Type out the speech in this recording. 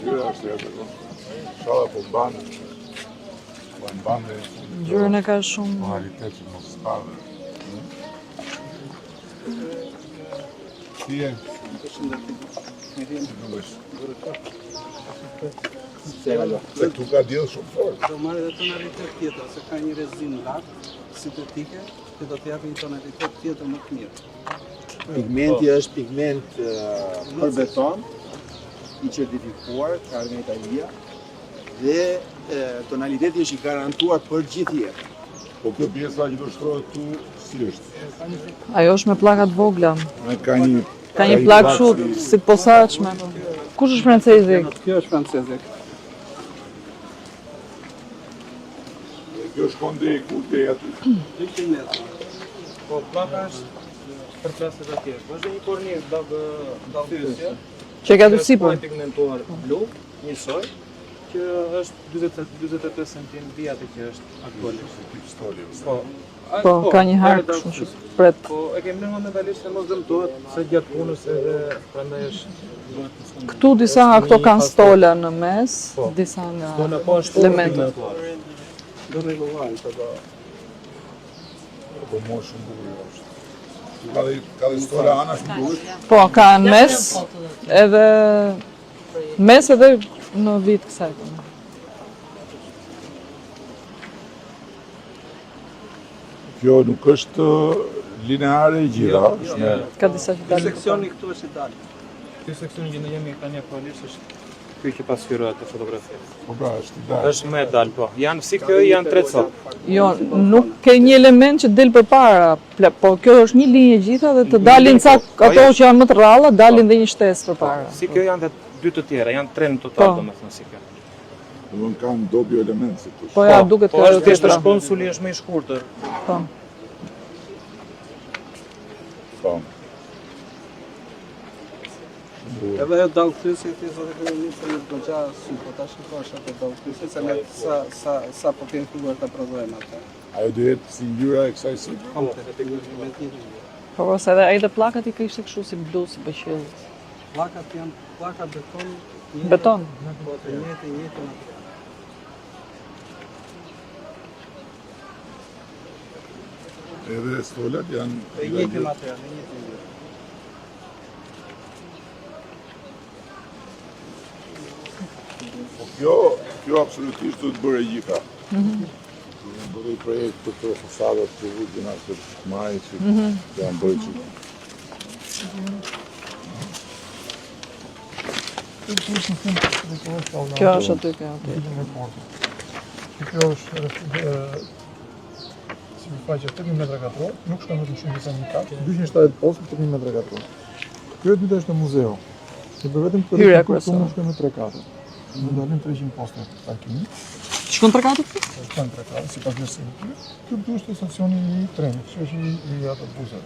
ngjyra është edhe po. Inshallah po mban dhe Ngjyrën e ka shumë. moralitet që mos spave. Si e? Se tu ka diell shumë fort. Do marrë dhe tonalitet tjetër, se ka një rezinë lartë, sintetike, që do të japë një tonalitet tjetër më të mirë. Pigmenti është pigment për beton, i certifikuar, ka nga Italia, dhe tonaliteti është i garantuar për gjithë jetën. Po kjo pjesa që do shtrohet tu si është? Ajo është me pllaka të vogla. Ka një plakë kështu si posaçme. Kush është francezi? Kjo është francezik. Kjo shkon deri ku deri aty. 200 metra. Po, plaka është për klaset e tjerë. Është një kornizë dallëthyesje. Që ka të sipër. Pigmentuar blu, njësoj, që është 43 cm vijati që është aktualisht. Po, ka një harë kështu që pret. Po, e kemi lënë metalisht se mos dëmtohet, se gjatë punës edhe prandaj është Këtu disa nga këto kanë stola në mes, disa nga elementet. do rregullohen të do. Po mo shumë bukur është. Ka dhe stola anash më bukur. Po, ka në mes, edhe në vit kësaj. Kjo nuk është lineare e gjitha. Ka disa që dalin. Seksioni këtu është i dalë. Ky seksioni që ne jemi tani aktualisht është ky që pasqyrohet të fotografisë. Po pra, është i dalë. Është më e dalë, po. Janë si kjo janë 3 cop. Jo, nuk ke një element që del përpara, po kjo është një linjë e gjitha dhe të dalin ato që janë më të rralla, dalin dhe një shtesë përpara. Si kjo janë dy të tjera, janë 3 në total, domethënë si kjo. Do të kanë dobjo element si tu. Po ja, duket po është thjesht konsuli është më i shkurtër. Po. Po. Edhe ajo dallëthyesje ti zotë kryeministri nuk do gja sy, po ta shikosh atë dallëthyesje se ne sa po kemi filluar ta prodhojmë atë. Ajo do jetë si ngjyra e kësaj sy. Po ose edhe ai dhe pllakat i kishte kështu si blu, si bëqill. Pllakat janë pllaka beton. Beton. Po të njëjtën. Edhe stolat janë E njëjti material, e njëjti. Kjo absolutisht do të bërë gjitha. Bërë i projekt të të fasadat të vujgjena të majë që janë bërë që. Kjo është aty, kjo aty. Kjo është sipërfaqe 8000 metra katror, nuk shkon vetëm shumë sa një kat, 270 postë 8000 metra katror. Kjo e dyta është në muzeu. Se për vetëm këtë shkon me 3 katë. Në dalin 300 poste parkimi. Shkon 3 katë? Shkon 3 katë, sipas vlerësimit. Ky është stacioni i trenit, që është i autobusit.